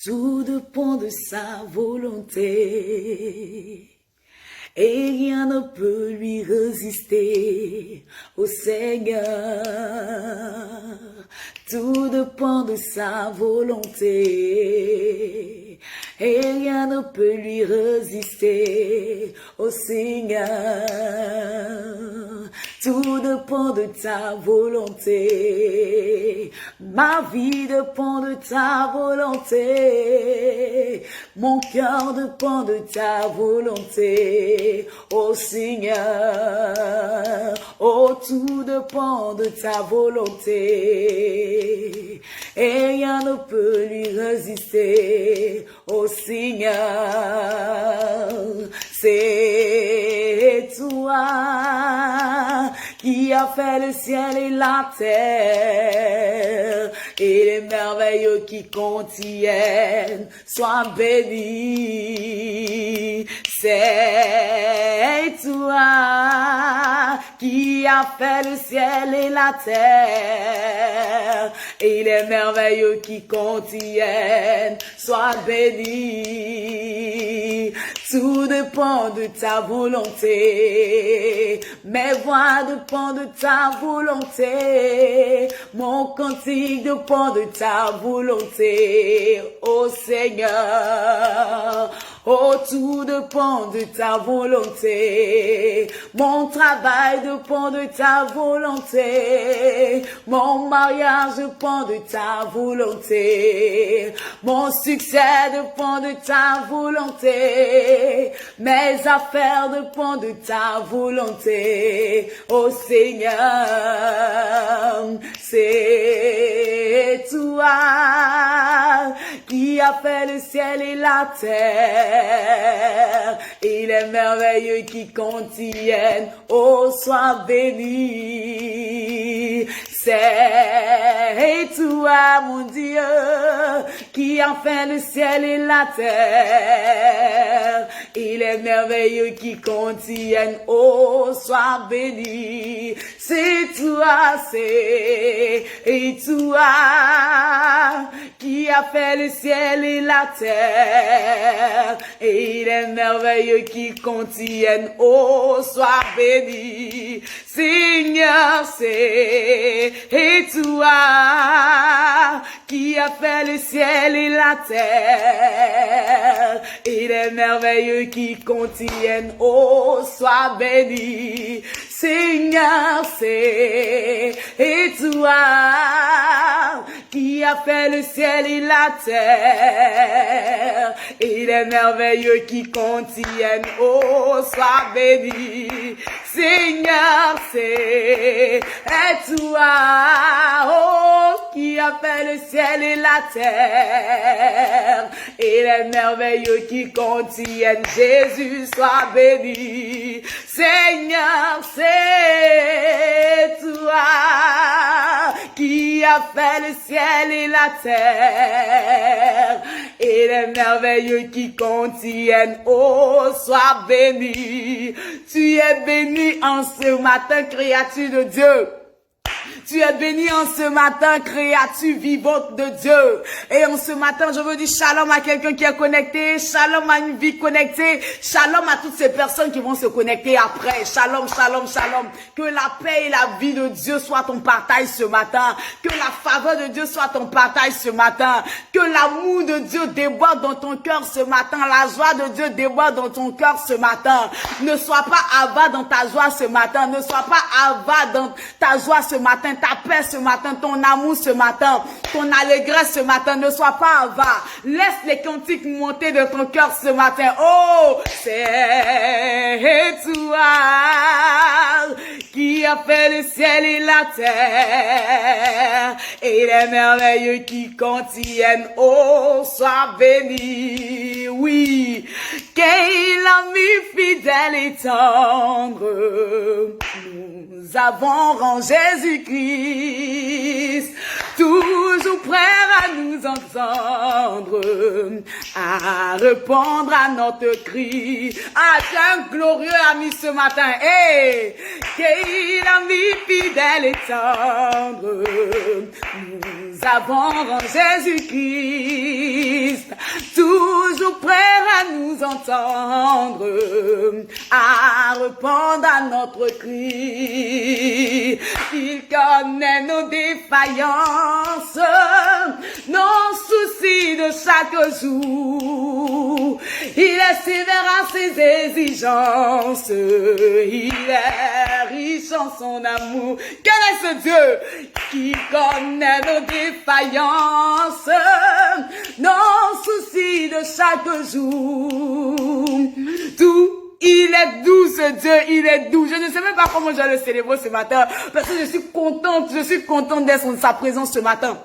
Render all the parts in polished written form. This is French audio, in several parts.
Tout dépend de sa volonté. Et rien ne peut lui résister au Seigneur. Tout dépend de sa volonté. Et rien ne peut lui résister au Seigneur. Tout dépend de ta volonté. Ma vie dépend de ta volonté. Mon cœur dépend de ta volonté, ô Seigneur. Oh, tout dépend de ta volonté. Et rien ne peut lui résister, ô Seigneur. C'est toi qui a fait le ciel et la terre et les merveilles qui contiennent. Sois béni. C'est toi qui a fait le ciel et la terre et les merveilles qui contiennent. Sois béni. Tout dépend de ta volonté. Mes voix dépendent de ta volonté. Mon cantique dépend de ta volonté, ô Seigneur. Oh, tout dépend de ta volonté. Mon travail dépend de ta volonté. Mon mariage dépend de ta volonté. Mon succès dépend de ta volonté. Mes affaires dépendent de ta volonté. Oh Seigneur, c'est toi qui a fait le ciel et la terre et les merveilles qui contiennent. Oh, sois béni. C'est toi, mon Dieu, qui a fait le ciel et la terre et les merveilles qui contiennent. Oh, sois béni. C'est toi, c'est toi qui a fait le ciel et la terre et les merveilles qui contiennent. Oh, sois béni. Seigneur, c'est toi qui a fait le ciel et la terre et les merveilles qui contiennent. Oh, sois béni. Seigneur, c'est toi qui a fait le ciel et la terre et les merveilles qui contiennent. Oh, sois béni. Seigneur, c'est toi, oh, qui a fait le ciel et la terre et les merveilles qui contiennent. Jésus, sois béni. Seigneur, c'est toi qui a fait le ciel et la terre et les merveilles qui contiennent. Oh, sois béni. Tu es béni en ce matin, créature de Dieu. Tu es béni en ce matin, créature vivante de Dieu. Et en ce matin, je veux dire shalom à quelqu'un qui est connecté, shalom à une vie connectée, shalom à toutes ces personnes qui vont se connecter après. Shalom, shalom, shalom. Que la paix et la vie de Dieu soient ton partage ce matin. Que la faveur de Dieu soit ton partage ce matin. Que l'amour de Dieu déborde dans ton cœur ce matin. La joie de Dieu déborde dans ton cœur ce matin. Ne sois pas avare dans ta joie ce matin. Ne sois pas avare dans ta joie ce matin. Ta paix ce matin, ton amour ce matin, ton allégresse ce matin, ne sois pas avare. Laisse les cantiques monter de ton cœur ce matin. Oh, c'est toi qui a fait le ciel et la terre et les merveilles qui contiennent. Oh, sois béni. Oui, quel ami fidèle et tendre nous avons en Jésus-Christ, toujours prêt à nous entendre attendre, à répondre à notre cri. Ah, tu as un glorieux ami ce matin. Hey, quel ami fidèle et tendre nous avons en Jésus-Christ, toujours prêt à nous entendre, à répondre à notre cri. Il connaît nos défaillances, nos soucis de chaque jour. Il est sévère à ses exigences, il est riche en son amour. Quel est ce Dieu qui connaît nos défaillances, nos soucis de chaque jour? Tout. Il est doux, ce Dieu, il est doux. Je ne sais même pas comment je vais le célébrer ce matin, parce que je suis contente d'être en sa présence ce matin.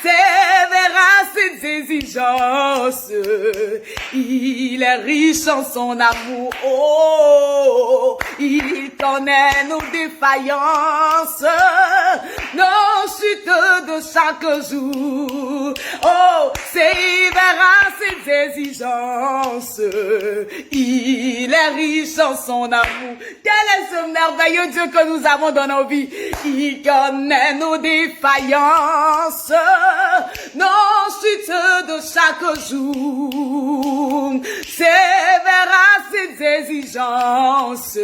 Sévère à ses exigences, il est riche en son amour. Oh, il connaît nos défaillances, nos chutes de chaque jour. Oh, sévère à ses exigences, il est riche en son amour. Quel est ce merveilleux Dieu que nous avons dans nos vies? Il connaît nos défaillances, nos chutes de chaque jour. Sévère à ses exigences,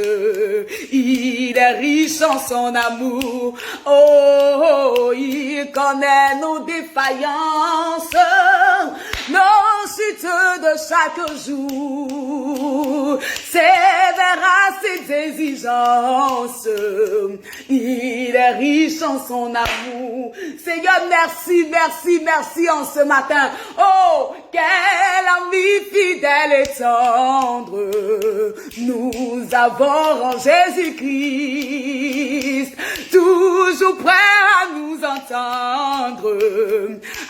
il est riche en son amour. Oh, il connaît nos défaillances, nos chutes de chaque jour. Sévère à ses exigences, il est riche en son amour. Seigneur, merci, merci, merci en ce matin. Oh, quel ami fidèle et tendre nous avons en Jésus-Christ, toujours prêt à nous entendre,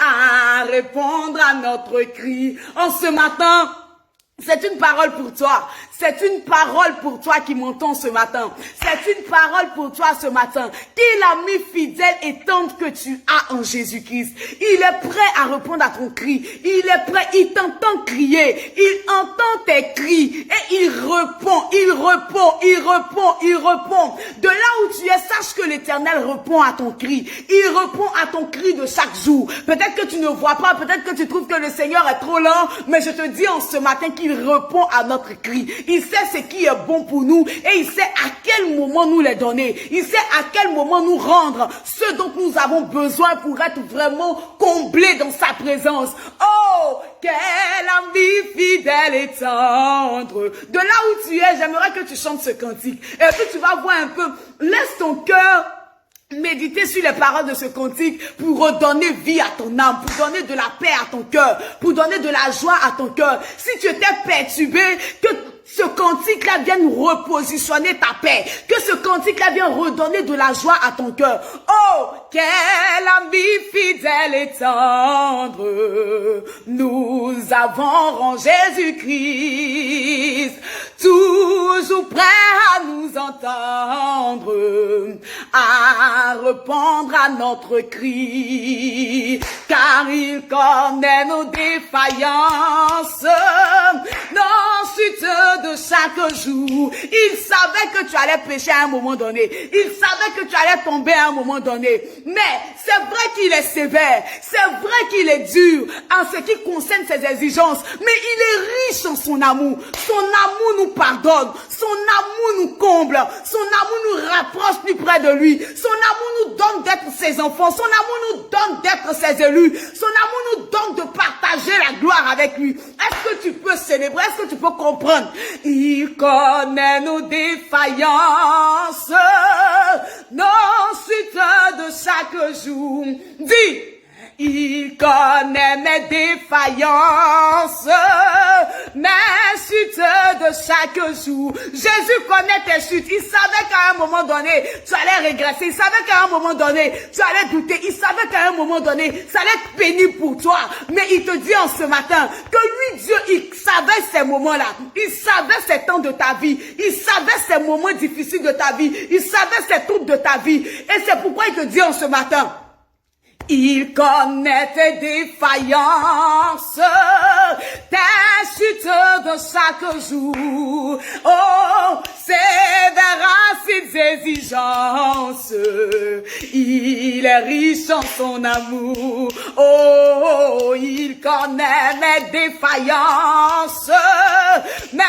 à répondre à notre cri. En ce matin, c'est une parole pour toi. C'est une parole pour toi qui m'entends ce matin. C'est une parole pour toi ce matin. Quel ami fidèle et tendre que tu as en Jésus-Christ. Il est prêt à répondre à ton cri. Il est prêt, il t'entend crier. Il entend tes cris. Et il répond, il répond, il répond, il répond. De là où tu es, sache que l'Éternel répond à ton cri. Il répond à ton cri de chaque jour. Peut-être que tu ne vois pas, peut-être que tu trouves que le Seigneur est trop lent, mais je te dis en ce matin qu'il répond à notre cri. Il sait ce qui est bon pour nous et il sait à quel moment nous les donner. Il sait à quel moment nous rendre ce dont nous avons besoin pour être vraiment comblés dans sa présence. Oh, quel ami fidèle et tendre. De là où tu es, j'aimerais que tu chantes ce cantique. Et puis tu vas voir un peu, laisse ton cœur méditer sur les paroles de ce cantique pour redonner vie à ton âme, pour donner de la paix à ton cœur, pour donner de la joie à ton cœur. Si tu étais perturbé, que ce cantique-là vienne repositionner ta paix, que ce cantique-là vienne redonner de la joie à ton cœur. Oh, quel ami fidèle et tendre nous avons en Jésus-Christ, toujours prêt à nous entendre, à répondre à notre cri, car il connaît nos défaillances, nos chutes de chaque jour. Il savait que tu allais pécher à un moment donné. Il savait que tu allais tomber à un moment donné. Mais c'est vrai qu'il est sévère. C'est vrai qu'il est dur en ce qui concerne ses exigences. Mais il est riche en son amour. Son amour nous pardonne. Son amour nous comble. Son amour nous rapproche plus près de lui. Son amour nous donne d'être ses enfants. Son amour nous donne d'être ses élus. Son amour nous donne de partager la gloire avec lui. Est-ce que tu peux célébrer? Est-ce que tu peux comprendre? Il connaît nos défaillances, nos suites de chaque jour. Dis, il connaît mes défaillances, mes chutes de chaque jour. Jésus connaît tes chutes. Il savait qu'à un moment donné, tu allais régresser. Il savait qu'à un moment donné, tu allais douter. Il savait qu'à un moment donné, ça allait être pénible pour toi. Mais il te dit en ce matin que lui, Dieu, il savait ces moments-là. Il savait ces temps de ta vie. Il savait ces moments difficiles de ta vie. Il savait ces troubles de ta vie. Et c'est pourquoi il te dit en ce matin Il connaît tes défaillances, tes chutes de chaque jour. Oh, sévère ses exigences. Il est riche en son amour. Oh, il connaît mes défaillances, mes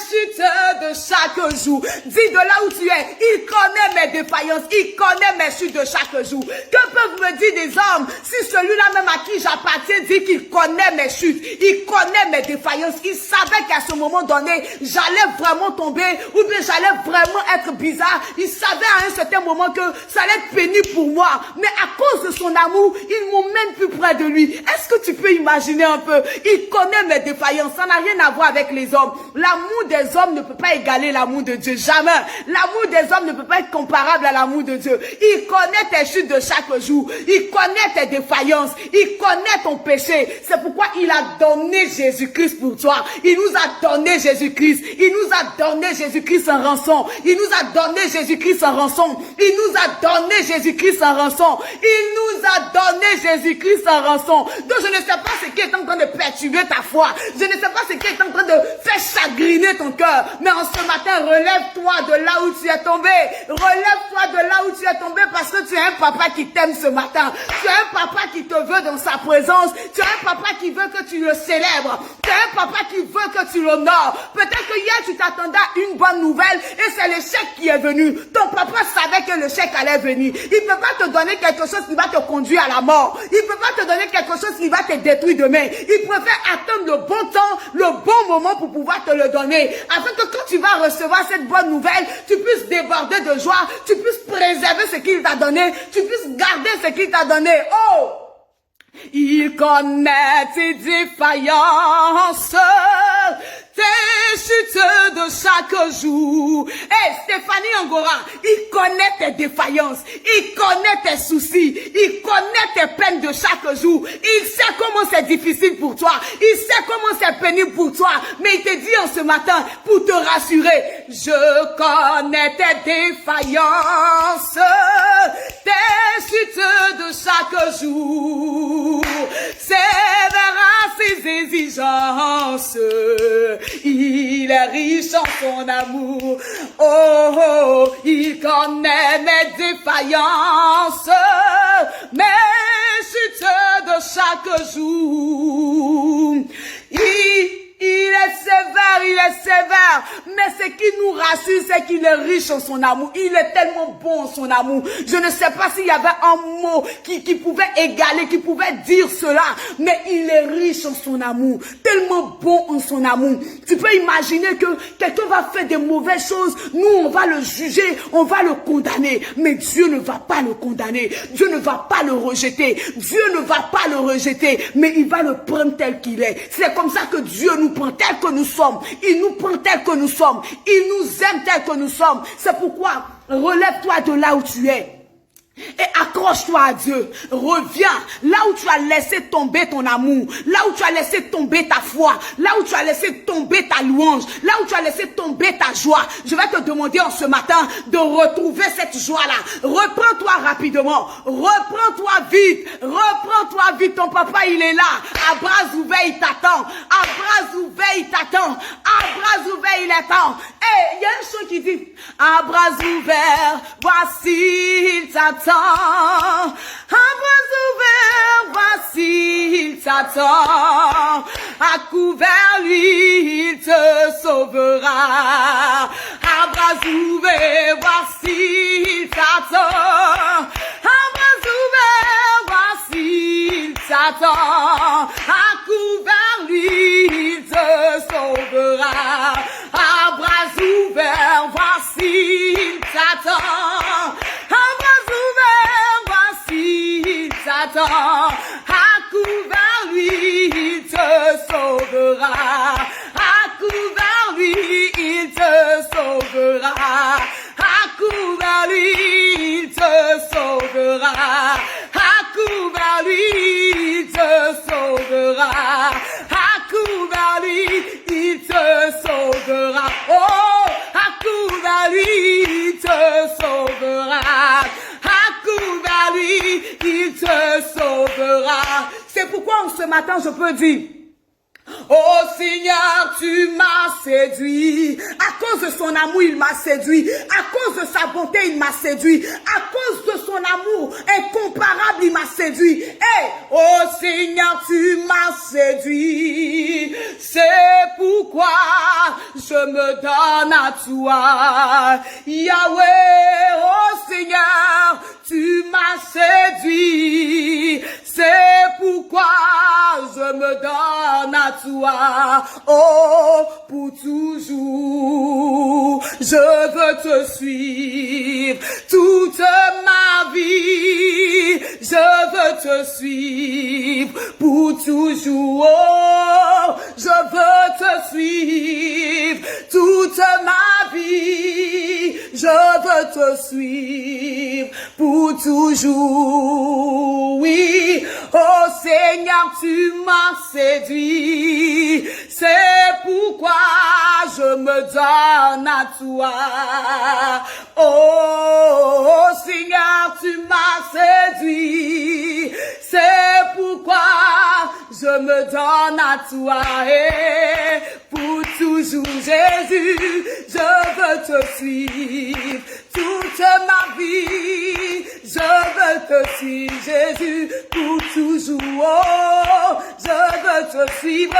chutes de chaque jour. Dis de là où tu es, il connaît mes défaillances, il connaît mes chutes de chaque jour. Que peuvent me dire des hommes si celui-là même à qui j'appartiens dit qu'il connaît mes chutes, il connaît mes défaillances, il savait qu'à ce moment donné, j'allais vraiment tomber ou bien j'allais vraiment être bizarre. Il savait à un certain moment que ça allait être pénible pour moi. Mais à cause de son amour, il m'emmène plus près de lui. Est-ce que tu peux imaginer un peu? Il connaît mes défaillances. Ça n'a rien à voir avec les hommes. L'amour des hommes ne peut pas égaler l'amour de Dieu. Jamais. L'amour des hommes ne peut pas être comparable à l'amour de Dieu. Il connaît tes chutes de chaque jour. Il connaît tes défaillances. Il connaît ton péché. C'est pourquoi il a donné Jésus-Christ pour toi. Il nous a donné Jésus-Christ. Il nous a donné Jésus-Christ en rançon. Il nous a donné Jésus-Christ en rançon. Il nous a donné Jésus-Christ en rançon. Il nous a donné Jésus-Christ en rançon. Donc je ne sais pas ce qui est en train de perturber ta foi. Je ne sais pas ce qui est en train de faire chagriner ton cœur. Mais en ce matin, relève-toi de là où tu es tombé. Relève-toi de là où tu es tombé parce que tu es un papa qui t'aime ce matin. Tu es un papa qui te veut dans sa présence. Tu es un papa qui veut que tu le célèbres. Tu es un papa qui veut que tu l'honores. Peut-être que hier tu t'attendais à une bonne nouvelle et c'est l'échec qui est venu. Ton papa savait que l'échec allait venir. Il ne peut pas te donner quelque chose qui va te conduire à la mort. Il ne peut pas te donner quelque chose qui va te détruire demain. Il préfère attendre le bon temps, le bon moment pour pouvoir te le donner. Afin que quand tu vas recevoir cette bonne nouvelle, tu puisses déborder de joie, tu puisses préserver ce qu'il t'a donné, tu puisses garder ce qu'il t'a donné. Oh! Il connaît tes défaillances, tes chutes de chaque jour. Hey, Stéphanie Angora, il connaît tes défaillances, il connaît tes soucis, il connaît tes peines de chaque jour. Il sait comment c'est difficile pour toi, il sait comment c'est pénible pour toi. Mais il te dit en ce matin, pour te rassurer, je connais tes défaillances, tes chutes de chaque jour. Sévère ses exigences, il est riche en son amour. Oh, oh, il connaît mes défaillances, mes chutes de chaque jour. Il est sévère, mais ce qui nous rassure, c'est qu'il est riche en son amour. Il est tellement bon en son amour. Je ne sais pas s'il y avait un mot qui pouvait égaler, qui pouvait dire cela, mais il est riche en son amour, tellement bon en son amour. Tu peux imaginer que quelqu'un va faire des mauvaises choses, nous on va le juger, on va le condamner, mais Dieu ne va pas le condamner, Dieu ne va pas le rejeter, Dieu ne va pas le rejeter, mais il va le prendre tel qu'il est. C'est comme ça que Dieu nous prend tel que nous sommes, il nous prend tel que nous sommes, il nous aime tel que nous sommes. C'est pourquoi relève-toi de là où tu es et accroche-toi à Dieu. Reviens là où tu as laissé tomber ton amour, là où tu as laissé tomber ta foi, là où tu as laissé tomber ta louange, là où tu as laissé tomber ta joie. Je vais te demander en ce matin de retrouver cette joie-là. Reprends-toi rapidement, reprends-toi vite, ton papa il est là, à bras ouverts il t'attend, à bras ouverts il t'attend, à bras ouverts il attend. Et il y a une chose qui dit, à bras ouverts, voici il t'attend. À bras ouverts, voici il t'attend. À couvert lui, il te sauvera. À bras ouverts, voici il t'attend. À bras ouverts, voici il t'attend. À couvert lui, il te sauvera. À bras ouverts, voici il t'attend. T'attend, à couvert lui, il te sauvera. À couvert lui, il te sauvera. À couvert lui, il te sauvera. À couvert lui, il te sauvera. À couvert lui, il te sauvera. Oh, à couvert lui, il te sauvera. À couvert lui, il te sauvera. C'est pourquoi ce matin je peux dire, oh Seigneur, tu m'as séduit. À cause de son amour, il m'a séduit. À cause de sa bonté, il m'a séduit. À cause de son amour incomparable, il m'a séduit. Hey, oh Seigneur, tu m'as séduit. C'est pourquoi je me donne à toi. Yahweh, oh Seigneur, tu m'as séduit. C'est pourquoi je me donne à toi, oh, pour toujours. Je veux te suivre toute ma vie. Je veux te suivre pour toujours. Oh, je veux te suivre toute ma vie. Je veux te suivre pour toujours. Oui, oh Seigneur, tu m'as séduit. C'est pourquoi je me donne à toi. Oh Seigneur, tu m'as séduit. C'est pourquoi je me donne à toi. Et pour toujours, Jésus, je veux te suivre toute ma vie. Je veux te suivre, Jésus, pour toujours. Oh, je veux te suivre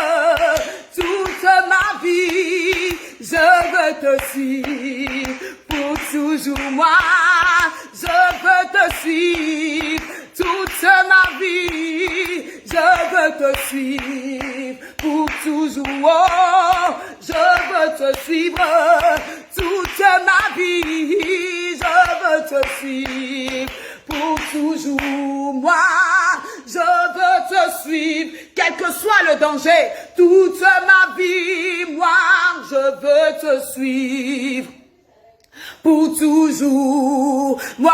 toute ma vie. Je veux te suivre pour toujours. Moi, je veux te suivre toute ma vie. Je veux te suivre pour toujours. Oh, je veux te suivre toute ma vie. Je veux te suivre pour toujours. Moi, je veux te suivre, quel que soit le danger, toute ma vie. Moi, je veux te suivre pour toujours. Moi,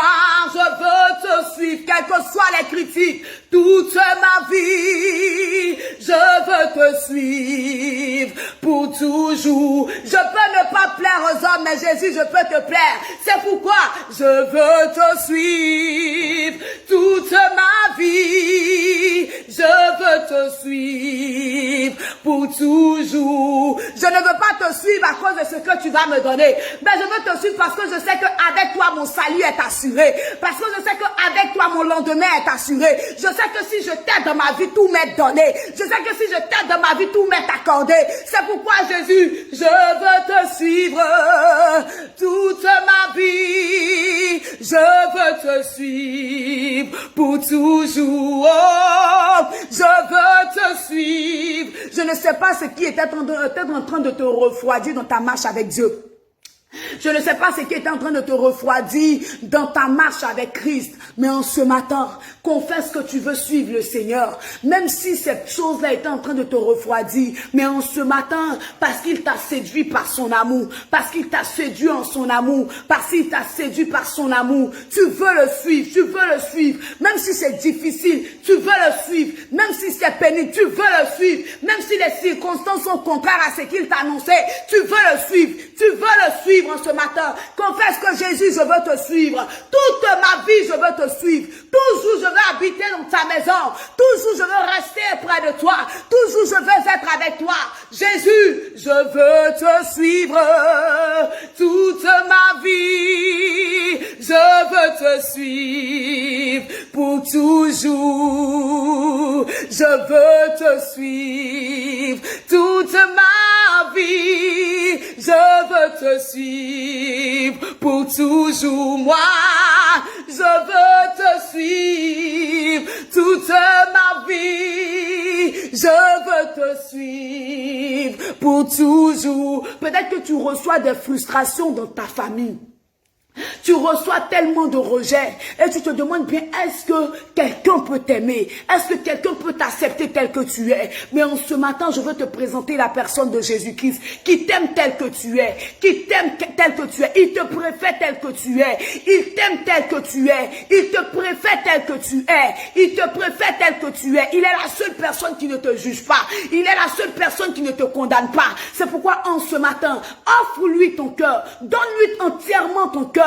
je veux te suivre, quelles que soient les critiques, toute ma vie. Je veux te suivre pour toujours. Je peux ne pas plaire aux hommes, mais Jésus, je peux te plaire. C'est pourquoi je veux te suivre toute ma vie. Je veux te suivre pour toujours. Je ne veux pas te suivre à cause de ce que tu vas me donner, mais je veux te suivre parce que je sais qu'avec toi, mon salut est assuré. Parce que je sais qu'avec toi, mon lendemain est assuré. Je sais que si je t'aide dans ma vie, tout m'est donné. Je sais que si je t'aide dans ma vie, tout m'est accordé. C'est pourquoi, Jésus, je veux te suivre toute ma vie. Je veux te suivre pour toujours. Oh, je veux te suivre. Je ne sais pas ce qui était en train de te refroidir dans ta marche avec Dieu. Je ne sais pas ce qui est en train de te refroidir dans ta marche avec Christ. Mais en ce matin, confesse que tu veux suivre le Seigneur. Même si cette chose-là est en train de te refroidir. Mais en ce matin, parce qu'il t'a séduit par son amour. Parce qu'il t'a séduit en son amour. Parce qu'il t'a séduit par son amour. Tu veux le suivre. Tu veux le suivre. Même si c'est difficile, tu veux le suivre. Même si c'est pénible, tu veux le suivre. Même si les circonstances sont contraires à ce qu'il t'a annoncé, tu veux le suivre. Tu veux le suivre. En ce matin, confesse que Jésus, je veux te suivre. Toute ma vie, je veux te suivre. Toujours, je veux habiter dans ta maison. Toujours, je veux rester près de toi. Toujours, je veux être avec toi. Jésus, je veux te suivre toute ma vie. Je veux te suivre pour toujours. Je veux te suivre toute ma vie. Je veux te suivre pour toujours. Moi, je veux te suivre toute ma vie. Je veux te suivre pour toujours. Peut-être que tu reçois des frustrations dans ta famille. Tu reçois tellement de rejet et tu te demandes bien, est-ce que quelqu'un peut t'aimer? Est-ce que quelqu'un peut t'accepter tel que tu es? Mais en ce matin, je veux te présenter la personne de Jésus-Christ qui t'aime tel que tu es, qui t'aime tel que tu es. Il te préfère tel que tu es. Il t'aime tel que tu es. Il te préfère tel que tu es. Il te préfère tel que tu es. Il est la seule personne qui ne te juge pas. Il est la seule personne qui ne te condamne pas. C'est pourquoi en ce matin, offre-lui ton cœur. Donne-lui entièrement ton cœur.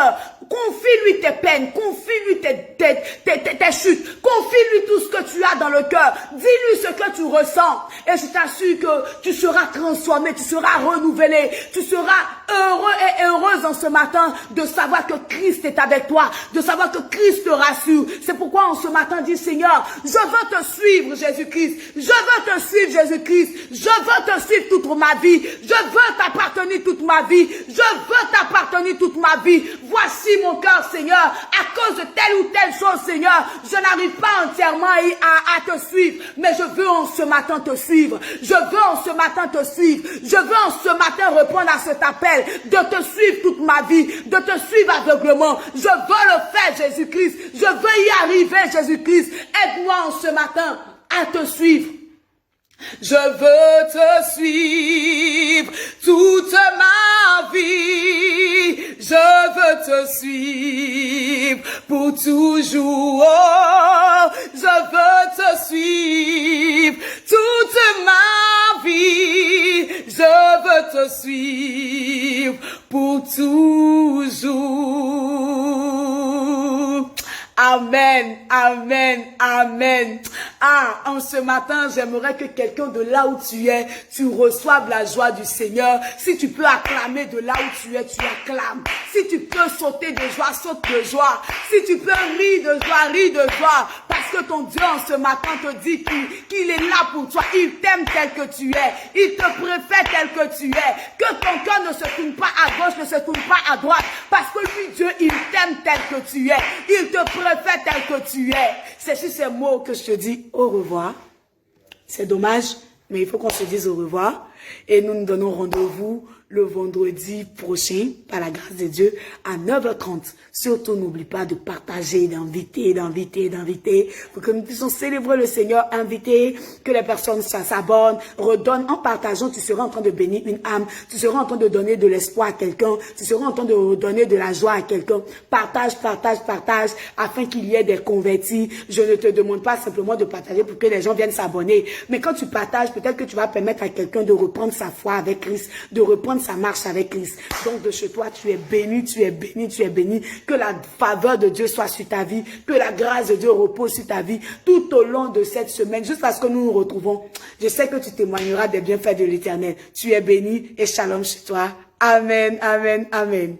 confie-lui tes peines, confie-lui tes chutes, confie-lui tout ce que tu as dans le cœur. Dis-lui ce que tu ressens. Et je t'assure que tu seras transformé, tu seras renouvelé, tu seras heureux et heureuse en ce matin de savoir que Christ est avec toi, de savoir que Christ te rassure. C'est pourquoi en ce matin, dis Seigneur, je veux te suivre Jésus-Christ, je veux te suivre Jésus-Christ, je veux te suivre toute ma vie, je veux t'appartenir toute ma vie, je veux t'appartenir toute ma vie. Voici mon cœur Seigneur, à cause de telle ou telle chose Seigneur, je n'arrive pas entièrement à te suivre, mais je veux en ce matin te suivre, je veux en ce matin te suivre, je veux en ce matin répondre à cet appel de te suivre toute ma vie, de te suivre aveuglement. Je veux le faire Jésus-Christ, je veux y arriver Jésus-Christ. Aide-moi en ce matin à te suivre. Je veux te suivre toute ma vie. Je veux te suivre pour toujours. Oh, je veux te suivre toute ma vie. Je veux te suivre pour toujours. Amen, amen, amen. Ah, en ce matin, j'aimerais que quelqu'un de là où tu es, tu reçoives la joie du Seigneur. Si tu peux acclamer de là où tu es, tu acclames. Si tu peux sauter de joie, saute de joie. Si tu peux rire de joie, ris de joie. Parce que ton Dieu en ce matin te dit qu'il est là pour toi. Il t'aime tel que tu es. Il te préfère tel que tu es. Que ton cœur ne se tourne pas à gauche, ne se tourne pas à droite. Parce que lui, Dieu, il t'aime tel que tu es. Il te préfère tel que tu es. C'est sur ces mots que je te dis au revoir. C'est dommage, mais il faut qu'on se dise au revoir. Et nous nous donnons rendez-vous le vendredi prochain, par la grâce de Dieu, à 9h30. Surtout, n'oublie pas de partager, d'inviter, pour que nous puissions célébrer le Seigneur, inviter, que les personnes s'abonnent, redonnent. En partageant, tu seras en train de bénir une âme, tu seras en train de donner de l'espoir à quelqu'un, tu seras en train de donner de la joie à quelqu'un. Partage, afin qu'il y ait des convertis. Je ne te demande pas simplement de partager pour que les gens viennent s'abonner. Mais quand tu partages, peut-être que tu vas permettre à quelqu'un de reprendre sa foi avec Christ, de reprendre sa marche avec Christ. Donc de chez toi, tu es béni, tu es béni, tu es béni. Que la faveur de Dieu soit sur ta vie, que la grâce de Dieu repose sur ta vie tout au long de cette semaine, jusqu'à ce que nous nous retrouvons. Je sais que tu témoigneras des bienfaits de l'Éternel. Tu es béni et shalom chez toi. Amen, amen, amen.